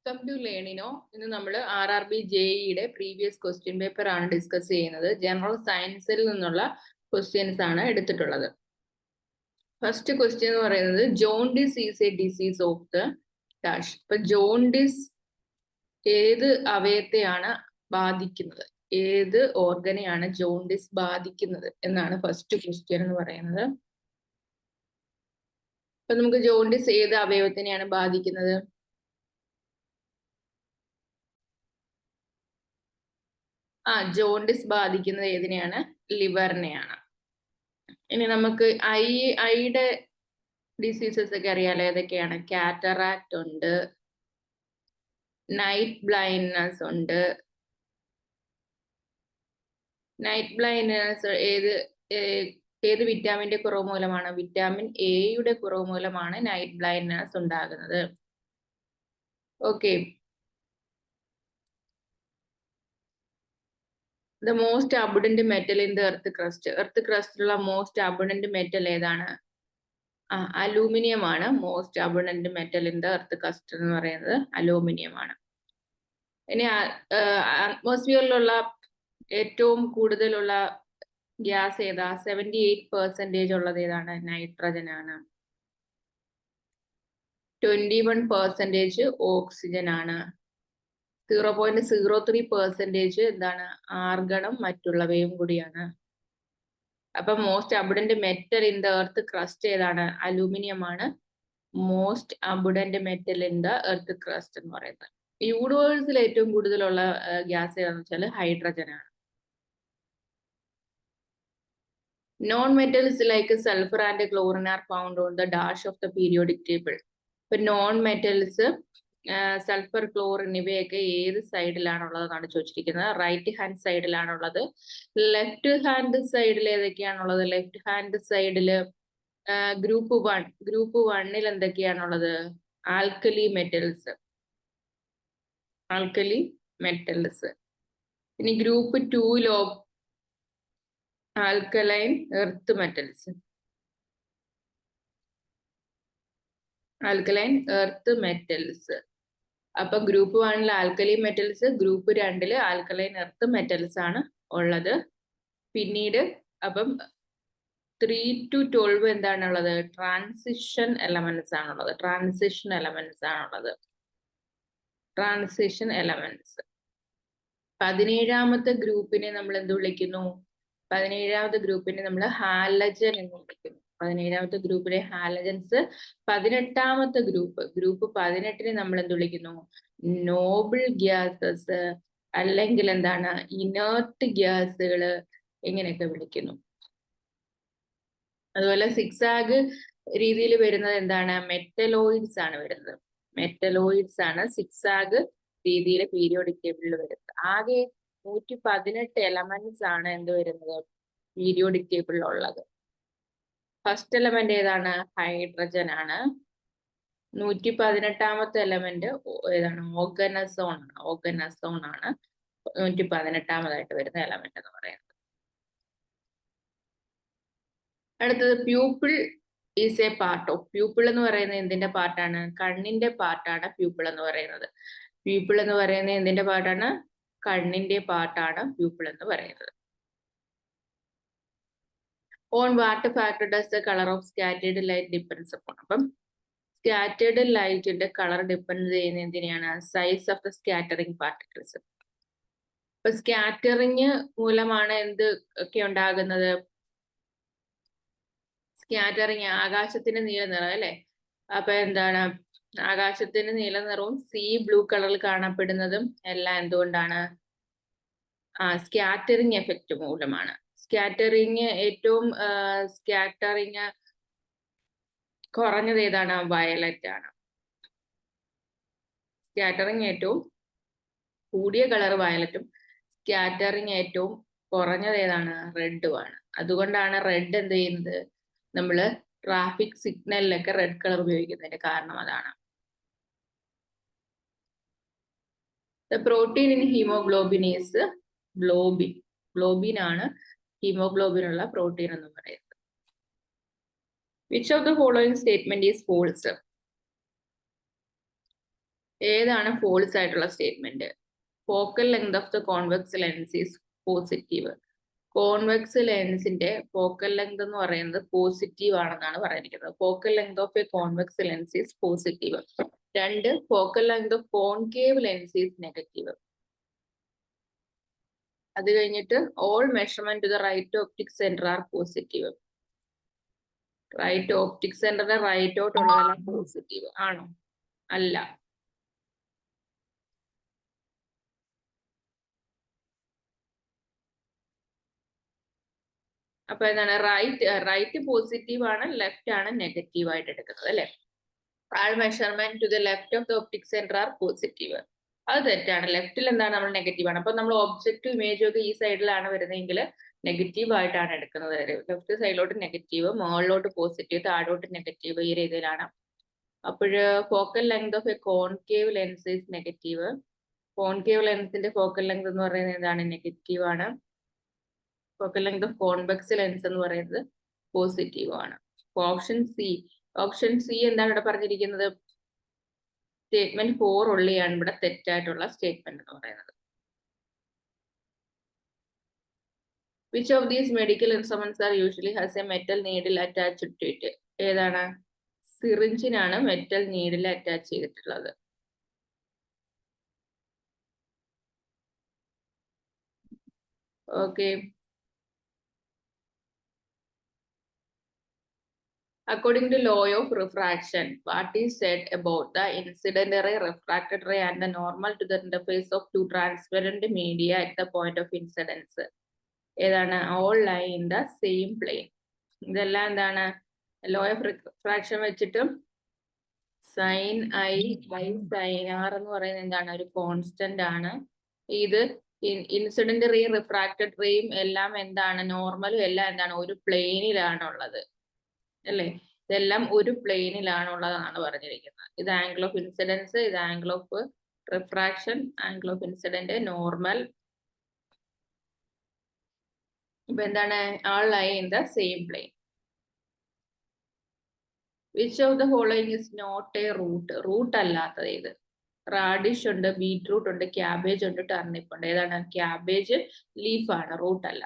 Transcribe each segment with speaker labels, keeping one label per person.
Speaker 1: Welcome to Learnino. ഇന്ന് നമ്മൾ RRB JEയുടെ previous question paper ആണ് ഡിസ്കസ് ചെയ്യുന്നത്. ജനറൽ സയൻസിൽ നിന്നുള്ള ക്വസ്റ്റ്യൻസ് ആണ് എടുത്തിട്ടുള്ളത്. ഫസ്റ്റ് ക്വസ്റ്റ്യൻ എന്ന് പറയുന്നത് jaundice is A disease of the dash. ഇപ്പൊ ജോണ്ടിസ് ഏത് അവയവത്തെയാണ് ബാധിക്കുന്നത്, ഏത് ഓർഗനെയാണ് ജോണ്ടിസ് ബാധിക്കുന്നത് എന്നാണ് ഫസ്റ്റ് ക്വസ്റ്റ്യൻ എന്ന് പറയുന്നത്. അപ്പൊ നമുക്ക് ജോണ്ടിസ് ഏത് അവയവത്തിനെയാണ് ബാധിക്കുന്നത്? ജോണ്ടിസ് ബാധിക്കുന്നത് ഏതിനെയാണ്? ലിവറിനെയാണ്. ഇനി നമുക്ക് ഐയുടെ ഡിസീസസ് ഒക്കെ അറിയാലോ. ഏതൊക്കെയാണ്? കാറ്ററാക്ട് ഉണ്ട്, നൈറ്റ് ബ്ലൈൻഡ്നെസ് ഉണ്ട്. നൈറ്റ് ബ്ലൈൻഡ്നെസ് ഏത് വിറ്റാമിന്റെ കുറവ് മൂലമാണ്? വിറ്റാമിൻ എയുടെ കുറവ് മൂലമാണ് നൈറ്റ് ബ്ലൈൻഡ്നെസ് ഉണ്ടാകുന്നത്. Okay. The most abundant metal in the earth crust. Earth crusറ്റിലുള്ള മോസ്റ്റ് അബണ്ടന്റ് മെറ്റൽ ഏതാണ്? അലൂമിനിയം ആണ്. Most abundant metal in the earth crust എന്ന് പറയുന്നത് അലൂമിനിയം ആണ്. ഇനി അറ്റ്മോസ്ഫിയറിലുള്ള ഏറ്റവും കൂടുതലുള്ള ഗ്യാസ് ഏതാ? 78% ഉള്ളത് ഏതാണ്? നൈട്രജൻ ആണ്. 21% ഓക്സിജൻ ആണ്. 0.03% എന്താണ്? ആർഗണും മറ്റുള്ളവയും കൂടിയാണ്. അപ്പൊ most abundant metal in the earth crust ഏതാണ്? അലൂമിനിയം ആണ് most abundant metal in the earth crust എന്ന് പറയുന്നത്. യൂണിവേഴ്സിൽ ഏറ്റവും കൂടുതലുള്ള ഗ്യാസ് ഏതാണെന്ന് വെച്ചാൽ ഹൈഡ്രജൻ ആണ്. Non metals like sulphur and chlorine are found on the dash of the periodic table. ഇപ്പൊ നോൺ മെറ്റൽസ് സൾഫർ, ക്ലോറിൻ ഇവയൊക്കെ ഏത് സൈഡിലാണുള്ളതെന്നാണ് ചോദിച്ചിരിക്കുന്നത്. റൈറ്റ് ഹാൻഡ് സൈഡിലാണുള്ളത്. ലെഫ്റ്റ് ഹാൻഡ് സൈഡിൽ ഏതൊക്കെയാണുള്ളത്? ലെഫ്റ്റ് ഹാൻഡ് സൈഡില് ഗ്രൂപ്പ് 1 എന്തൊക്കെയാണുള്ളത്? Alkali metals. ഇനി ഗ്രൂപ്പ് 2 ആൽക്കലൈൻ എർത്ത് മെറ്റൽസ്. അപ്പൊ group 1 alkali metals, group 2 alkaline earth metals ആണ് ഉള്ളത്. പിന്നീട് അപ്പം 3 to 12 എന്താണുള്ളത്? ട്രാൻസിഷൻ എലമെന്റ്സ് ആണുള്ളത്. Transition elements. 17ാമത്തെ ഗ്രൂപ്പിനെ നമ്മൾ എന്ത് വിളിക്കുന്നു? 17ാമത്തെ ഗ്രൂപ്പിനെ നമ്മൾ ഹാലജൻ എന്ന് വിളിക്കുന്നു. 17ാമത്തെ ഗ്രൂപ്പിലെ ഹാലജൻസ്. 18ാമത്തെ ഗ്രൂപ്പ് 18നെ നമ്മൾ എന്ത് വിളിക്കുന്നു? നോബിൾ ഗ്യാസസ്, അല്ലെങ്കിൽ എന്താണ്? ഇനേർട്ട് ഗ്യാസുകള്, ഇങ്ങനെയൊക്കെ വിളിക്കുന്നു. അതുപോലെ സിക്സാഗ് രീതിയിൽ വരുന്നത് എന്താണ്? മെറ്റലോയിഡ്സ് ആണ് വരുന്നത്. മെറ്റലോയിഡ്സ് ആണ് സിക്സാഗ് രീതിയിൽ പീരിയോഡിക് ടേബിളിൽ വരുന്നത്. ആകെ 118 എലമെന്റ്സ് ആണ് എന്ത് വരുന്നത്? പീരിയോഡിക് ടേബിളിൽ ഉള്ളത്. ഫസ്റ്റ് എലമെന്റ് ഏതാണ്? ഹൈഡ്രജൻ ആണ്. 118ാമത്തെ എലമെന്റ് ഏതാണ്? ഓർഗനസോൺ ആണ്. 118ാമതായിട്ട് വരുന്ന എലമെന്റ് എന്ന് പറയുന്നത്. അടുത്തത് pupil is A part of. Pupil എന്ന് പറയുന്നത് എന്തിന്റെ പാർട്ടാണ്? കണ്ണിന്റെ പാർട്ടാണ് പ്യൂപ്പിൾ എന്ന് പറയുന്നത്. പ്യൂപ്പിൾ എന്ന് പറയുന്നത് എന്തിന്റെ പാർട്ടാണ്? കണ്ണിന്റെ പാർട്ടാണ് പ്യൂപ്പിൾ എന്ന് പറയുന്നത്. On what factor does the colour of scattered light depends upon. അപ്പം സ്കാറ്റേർഡ് ലൈറ്റിന്റെ കളർ ഡിപ്പെൻഡ് ചെയ്യുന്ന എന്തിനെയാണ്? Size of the scattering particles. അപ്പൊ സ്കാറ്ററിങ് മൂലമാണ് എന്ത് ഒക്കെ ഉണ്ടാകുന്നത്? സ്കാറ്ററിങ്, ആകാശത്തിന് നീല നിറം അല്ലെ. അപ്പൊ എന്താണ്? ആകാശത്തിന് നീല നിറവും ബ്ലൂ കളറിൽ കാണപ്പെടുന്നതും എല്ലാം എന്തുകൊണ്ടാണ്? സ്കാറ്ററിങ് എഫക്റ്റ് മൂലമാണ്. ഏറ്റവും സ്കാറ്ററിങ് കുറഞ്ഞത് ഏതാണ്? വയലറ്റ് ആണ്. സ്കാറ്ററിങ് ഏറ്റവും കൂടിയ കളർ വയലറ്റും സ്കാറ്ററിങ് ഏറ്റവും കുറഞ്ഞത് ഏതാണ്? റെഡുമാണ്. അതുകൊണ്ടാണ് റെഡ് എന്ത് ചെയ്യുന്നത്? നമ്മള് ട്രാഫിക് സിഗ്നലിലൊക്കെ റെഡ് കളർ ഉപയോഗിക്കുന്നതിന്റെ കാരണം അതാണ്. The protein in hemoglobin is globin. Globin ആണ് ഹീമോഗ്ലോബിനുള്ള പ്രോട്ടീൻ എന്ന് പറയുന്നത്. Which of the following statement is false? ഏതാണ് ഫോൾസ് ആയിട്ടുള്ള statement? Focal length of the convex lens is positive. Convex ലെൻസിന്റെ ഫോക്കൽ ലെങ്ത് എന്ന് പറയുന്നത് പോസിറ്റീവ് ആണെന്നാണ് പറഞ്ഞിരിക്കുന്നത്. Focal length of a convex lens is positive. 2, focal length of concave lens is negative. അത് കഴിഞ്ഞിട്ട് all measurement to the right optic centre are positive. Right optic സെന്ററിന്റെ റൈറ്റോട്ടുള്ളതെല്ലാം positive ആണോ? അല്ല. അപ്പൊ എന്താണ്? റൈറ്റ് പോസിറ്റീവ് ആണ്, ലെഫ്റ്റ് ആണ് നെഗറ്റീവ് ആയിട്ട് എടുക്കുന്നത് അല്ലെ. ആൾ measurement to the left of the optic centre are positive. അത് തെറ്റാണ്. ലെഫ്റ്റിൽ എന്താണ്? നമ്മൾ നെഗറ്റീവ് ആണ്. അപ്പൊ നമ്മൾ ഒബ്ജക്റ്റീവ് ഇമേജ് ഒക്കെ ഈ സൈഡിലാണ് വരുന്നതെങ്കിൽ നെഗറ്റീവ് ആയിട്ടാണ് എടുക്കുന്നത്. ലെഫ്റ്റ് സൈഡിലോട്ട് നെഗറ്റീവ്, മുകളിലോട്ട് പോസിറ്റീവ്, താഴോട്ട് നെഗറ്റീവ്, ഈ രീതിയിലാണ്. അപ്പോഴ് focal length of A concave lens is negative. Concave ലെൻസിന്റെ ഫോക്കൽ ലെങ്ത് എന്ന് പറയുന്നത് എന്താണ്? നെഗറ്റീവ് ആണ്. Focal length of convex lens എന്ന് പറയുന്നത് പോസിറ്റീവ് ആണ്. ഓപ്ഷൻ സി എന്താണ് ഇവിടെ പറഞ്ഞിരിക്കുന്നത്? സ്റ്റേറ്റ്മെന്റ് 4 ഉള്ളിയാണ് ഇവിടെ തെറ്റായിട്ടുള്ള സ്റ്റേറ്റ്മെന്റ് എന്ന് പറയുന്നത്. Which of these medical instruments are usually has a metal needle attached to it? ഏതാണ്? സിറിഞ്ചിനാണ് മെറ്റൽ നീഡിൽ അറ്റാച്ച് ചെയ്തിട്ടുള്ളത്. Okay. According to law of refraction, what is said about the incident ray, refracted ray and the normal to the interface of two transparent media at the point of incidence? ഏതാണ്? All lie in the same plane. ഇതെല്ലാം എന്താണ്? Law of refraction വെച്ചിട്ട് sine i by sine r എന്ന് പറയുന്നത് എന്താണ്? ഒരു constant ആണ്. ഇത് ഇൻസിഡന്റ് റേയും റിഫ്രാക്റ്റഡ് റേയും എല്ലാം എന്താണ്? നോർമലും എല്ലാം എന്താണ്? ഒരു പ്ലെയിനിലാണുള്ളത് അല്ലേ? ഇതെല്ലാം ഒരു പ്ലെയിനിലാണുള്ളതാണ് പറഞ്ഞിരിക്കുന്നത്. ഇത് ആംഗിൾ ഓഫ് ഇൻസിഡൻസ്, ഇത് angle of refraction, angle of incident, normal. ഇപ്പൊ എന്താണ്? all lie in the same plane. Which of the following is not a root? Root അല്ലാത്തത് ഇത്. റാഡിഷ് ഉണ്ട്, ബീറ്റ്റൂട്ട് ഉണ്ട്, ക്യാബേജ് ഉണ്ട്, ടർണിപ്പ് ഉണ്ട്. ഏതാണ്? ക്യാബേജ് ലീഫ് ആണ്, റൂട്ട് അല്ല.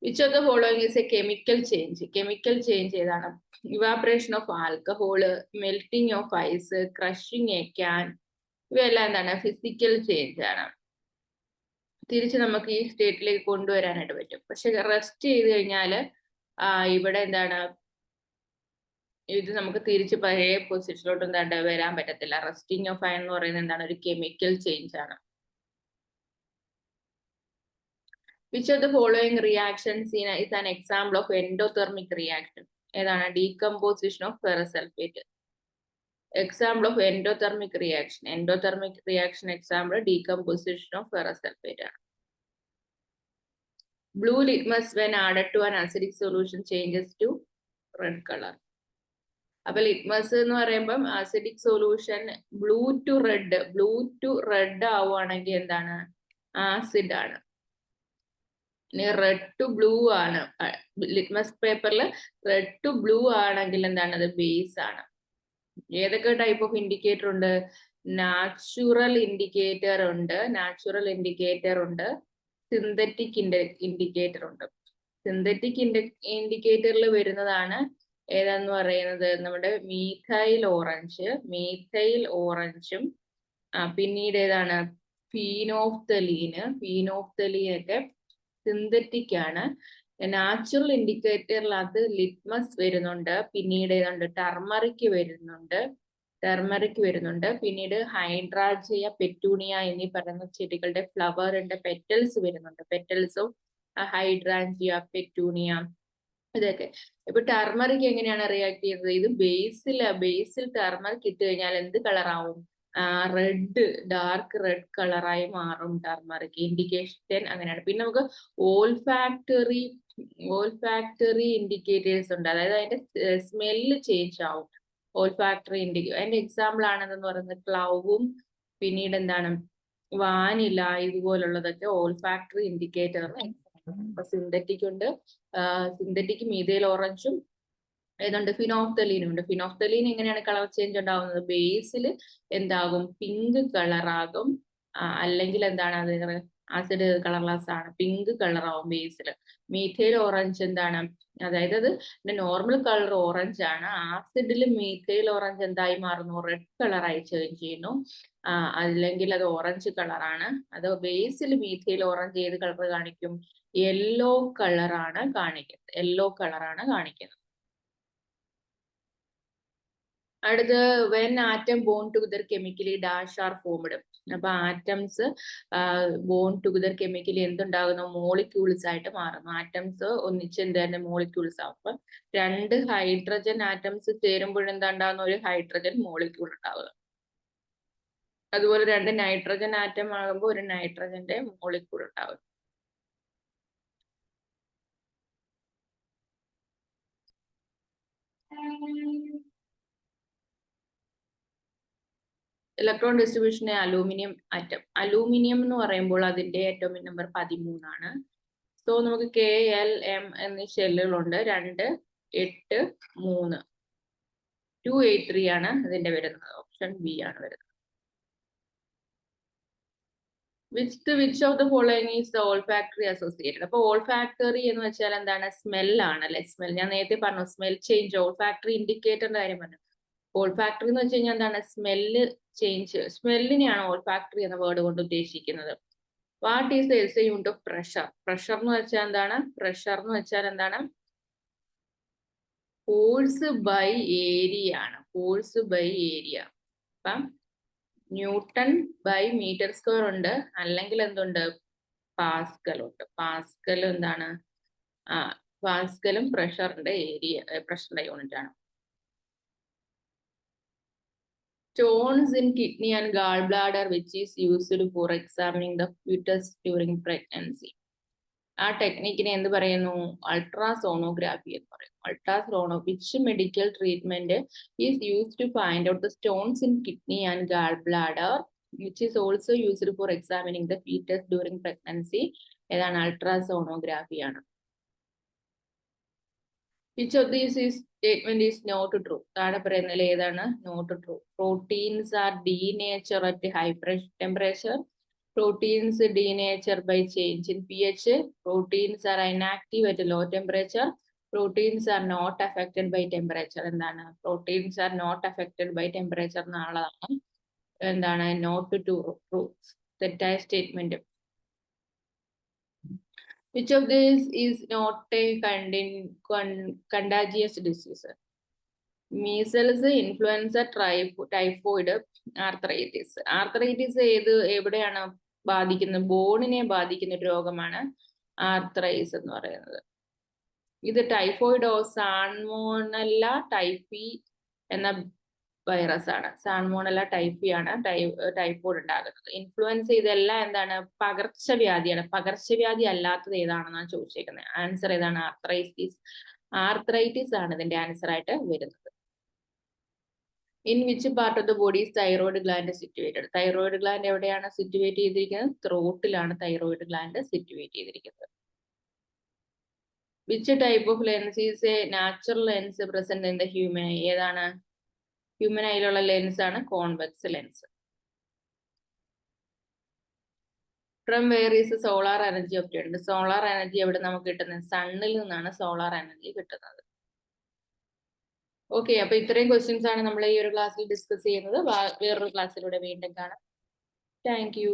Speaker 1: Which of the following is a chemical change? Chemical change ഏതാണ്? Evaporation of alcohol, melting of ice, crushing a can. ഇവയെല്ലാം എന്താണ്? ഫിസിക്കൽ ചേഞ്ച് ആണ്. തിരിച്ച് നമുക്ക് ഈ സ്റ്റേറ്റിലേക്ക് കൊണ്ടുവരാനായിട്ട് പറ്റും. പക്ഷെ റെസ്റ്റ് ചെയ്ത് കഴിഞ്ഞാൽ ഇവിടെ എന്താണ്? ഇത് നമുക്ക് തിരിച്ച് പഴയ പൊസിഷനിലോട്ട് എന്താണ്ട് വരാൻ പറ്റത്തില്ല. റെസ്റ്റിംഗ് ഓഫ് അയൺ എന്ന് പറയുന്നത് എന്താണ്? ഒരു കെമിക്കൽ ചേഞ്ച് ആണ്. Which of the following reactions is an example of endothermic reaction? ഏതാണ്? Decomposition of ferrous sulfate. Example of endothermic reaction. Endothermic reaction example decomposition of ferrous sulfate. Blue litmus when added to an acidic solution changes to red color. അപ്പൊ litmus എന്ന് പറയുമ്പം acidic solution blue to red ആവുകയാണെങ്കിൽ എന്താണ്? Acid ആണ്. ഇനി red to blue ആണ്. Litmus പേപ്പറിൽ red to blue ആണെങ്കിൽ എന്താണ്? അത് ബേസ് ആണ്. ഏതൊക്കെ ടൈപ്പ് ഓഫ് ഇൻഡിക്കേറ്റർ ഉണ്ട്? നാച്ചുറൽ ഇൻഡിക്കേറ്റർ ഉണ്ട്, സിന്തറ്റിക് ഇൻഡിക്കേറ്റർ ഉണ്ട്. സിന്തറ്റിക് ഇൻഡിക്കേറ്ററിൽ വരുന്നതാണ് ഏതാന്ന് പറയുന്നത്? നമ്മുടെ മീഥൈൽ ഓറഞ്ചും പിന്നീട് ഏതാണ്? ഫീനോഫ്തലീനൊക്കെ സിന്തറ്റിക് ആണ്. നാച്ചുറൽ ഇൻഡിക്കേറ്ററിൽ അത് ലിറ്റ്മസ് വരുന്നുണ്ട്, പിന്നീട് ഏതാണ്ട് ടർമറിക് വരുന്നുണ്ട്, പിന്നീട് ഹൈഡ്രാഞ്ചിയ, പെറ്റൂണിയ എന്നീ പറയുന്ന ചെടികളുടെ ഫ്ലവറിന്റെ പെറ്റൽസ് വരുന്നുണ്ട്. പെറ്റൽസ് ഓഫ് ഹൈഡ്രാഞ്ചിയ, പെറ്റൂണിയ, ഇതൊക്കെ. ഇപ്പൊ ടർമറിക് എങ്ങനെയാണ് റിയാക്ട് ചെയ്യുന്നത്? ഇത് ബേസിൽ ടർമറിക് ഇട്ട് കഴിഞ്ഞാൽ എന്ത് കളറാവും? ഡാർക്ക് റെഡ് കളറായി മാറും ടർമറിക്. ഇൻഡിക്കേഷൻ അങ്ങനെയാണ്. പിന്നെ നമുക്ക് ഓൾഫാക്ടറി ഇൻഡിക്കേറ്റേഴ്സ് ഉണ്ട്. അതായത് അതിന്റെ സ്മെല്ല് ചേഞ്ച് ആവും. ഓൾഫാക്ടറി അതിന്റെ എക്സാമ്പിൾ ആണെന്ന് പറയുന്നത് ക്ലൗവും പിന്നീട് എന്താണ്? വാനില, ഇതുപോലുള്ളതൊക്കെ ഓൾഫാക്ടറി ഇൻഡിക്കേറ്ററിന്. അപ്പൊ സിന്തറ്റിക് ഉണ്ട്. സിന്തറ്റിക് മീഥൈൽ ഓറഞ്ചും ഏതുണ്ട്? ഫിനോഫ്തലീൻ ഉണ്ട്. ഫിനോഫ്തലീൻ എങ്ങനെയാണ് കളർ ചേഞ്ച് ഉണ്ടാവുന്നത്? ബേസിൽ എന്താകും? പിങ്ക് കളറാകും. അല്ലെങ്കിൽ എന്താണ് അത്? ആസിഡ് കളർലെസ് ആണ്, പിങ്ക് കളറാവും ബേസിൽ. മീഥൈൽ ഓറഞ്ച് എന്താണ്? അതായത് അത് നോർമൽ കളർ ഓറഞ്ച് ആണ്, ആസിഡിൽ മീഥൈൽ ഓറഞ്ച് എന്തായി മാറുന്നു? റെഡ് കളറായി ചേഞ്ച് ചെയ്യുന്നു. അല്ലെങ്കിൽ അത് ഓറഞ്ച് കളറാണ്. അത് ബേസിൽ മീഥൈൽ ഓറഞ്ച് ഏത് കളർ കാണിക്കും? യെല്ലോ കളറാണ് കാണിക്കുന്നത്. യെല്ലോ കളറാണ് കാണിക്കുന്നത്. അടുത്ത് when atom bond together chemically dash are formed. അപ്പൊ ആറ്റംസ് ബോൺ ടുഗദർ കെമിക്കലി എന്തുണ്ടാകുന്നു? മോളിക്യൂൾസ് ആയിട്ട് മാറുന്നു. ആറ്റംസ് ഒന്നിച്ച് എന്തായിരുന്നു? മോളിക്യൂൾസ് ആവും. അപ്പൊ 2 ഹൈഡ്രജൻ ആറ്റംസ് ചേരുമ്പോഴെന്താ ഉണ്ടാകുന്ന? ഒരു ഹൈഡ്രജൻ മോളിക്യൂൾ ഉണ്ടാവുക. അതുപോലെ 2 നൈട്രജൻ ആറ്റം ആകുമ്പോൾ ഒരു നൈട്രജന്റെ മോളിക്യൂൾ ഉണ്ടാവും. ഇലക്ട്രോൺ ഡിസ്ട്രിബ്യൂഷനെ അലൂമിനിയം ആറ്റം. അലൂമിനിയം എന്ന് പറയുമ്പോൾ അതിന്റെ അറ്റോമിക് നമ്പർ 13 ആണ്. സോ നമുക്ക് KLM എന്നീ ഷെല്ലുകളുണ്ട്. 2, 8, 3. 283 ആണ് ഇതിന്റെ വരുന്നത്. ഓപ്ഷൻ ബി ആണ് വരുന്നത്. Which of the following is the olfactory associated. അപ്പൊ ഓൾഫാക്ടറി എന്ന് വെച്ചാൽ എന്താണ്? സ്മെൽ ആണ് അല്ലെ? സ്മെൽ ഞാൻ നേരത്തെ പറഞ്ഞു, സ്മെൽ ചേഞ്ച്. ഓൾഫാക്ടറി ഇൻഡിക്കേറ്ററിന്റെ കാര്യം പറഞ്ഞു. ഓൾഫാക്ടറി എന്ന് വെച്ച് കഴിഞ്ഞാൽ എന്താണ്? Smell change. സ്മെല്ലിനെയാണ് ഓൾഫാക്ടറി എന്ന വേർഡ് കൊണ്ട് ഉദ്ദേശിക്കുന്നത്. What is the SI unit of pressure? Pressure എന്ന് വെച്ചാൽ എന്താണ്? പ്രഷർ എന്ന് വെച്ചാൽ എന്താണ്? ഫോഴ്സ് ബൈ ഏരിയ ആണ്. Force by area. അപ്പം ന്യൂട്ടൺ ബൈ മീറ്റർ സ്ക്വയർ ഉണ്ട്, അല്ലെങ്കിൽ എന്തുണ്ട്? പാസ്കൽ ഉണ്ട്. പാസ്കൽ എന്താണ്? പാസ്കലും പ്രഷറിന്റെ ഏരിയ, പ്രഷറിന്റെ യൂണിറ്റ് ആണ്. Stones in kidney and gallbladder which is used for examining the fetus during pregnancy. ആ ടെക്നിക്കിനെ എന്ത് പറയുന്നു? അൾട്രാസോണോഗ്രാഫി എന്ന് പറയും. Which medical treatment is used to find out the stones in kidney and gall bladder which is also used for examining the foetus during pregnancy? ഏതാണ്? Ultrasonography ആണ്. Which of these statement is not true? താഴെ പറയുന്നതിൽ ഏതാണ് not true? Proteins are denature at high temperature. Proteins denature by change in pH. Proteins are inactive at low temperature. Proteins are not affected by temperature. എന്താണ്? Proteins are not affected by temperature എന്നുള്ളതാണ് എന്താണ്? Not to true. തെറ്റായ statement. Which of these is not a contagious disease? Measles, influenza, typhoid, arthritis. Arthritis എവിടെയാണ് ബാധിക്കുന്നത്? ബോണിനെ ബാധിക്കുന്ന ഒരു രോഗമാണ് arthritis എന്ന് പറയുന്നത്. ഇത് ടൈഫോയിഡോ സാൽമോണല്ല ടൈഫി എന്ന വൈറസ് ആണ്. സാൽമോണല്ല ടൈഫി ആണ് ടൈഫോയിഡ് ഉണ്ടാകുന്നത്. ഇൻഫ്ലുവൻസ ഇതെല്ലാം എന്താണ്? പകർച്ചവ്യാധിയാണ്. പകർച്ചവ്യാധി അല്ലാത്തത് ഏതാണെന്നാണ് ചോദിച്ചേക്കുന്നത്. ആൻസർ ഏതാണ്? ആർത്രൈറ്റിസ്. ആർത്രൈറ്റിസ് ആണ് ഇതിന്റെ ആൻസർ ആയിട്ട് വരുന്നത്. In which part of the body is thyroid gland situated? Thyroid gland എവിടെയാണ് സിറ്റുവേറ്റ് ചെയ്തിരിക്കുന്നത്? ത്രോട്ടിലാണ് thyroid gland സിറ്റുവേറ്റ് ചെയ്തിരിക്കുന്നത്. Which type of lens is a natural lens present in the human eye? ഏതാണ്? Human ഐയിലുള്ള lens ആണ് convex lens. From where is solar energy obtained? Solar energy എവിടെ നമുക്ക് കിട്ടുന്നത്? സണ്ണിൽ നിന്നാണ് solar energy കിട്ടുന്നത്. Okay, അപ്പൊ ഇത്രയും ക്വസ്റ്റ്യൻസ് ആണ് നമ്മൾ ഈ ഒരു ക്ലാസ്സിൽ ഡിസ്കസ് ചെയ്യുന്നത്. വേറൊരു ക്ലാസ്സിലൂടെ വീണ്ടും കാണാം. Thank you.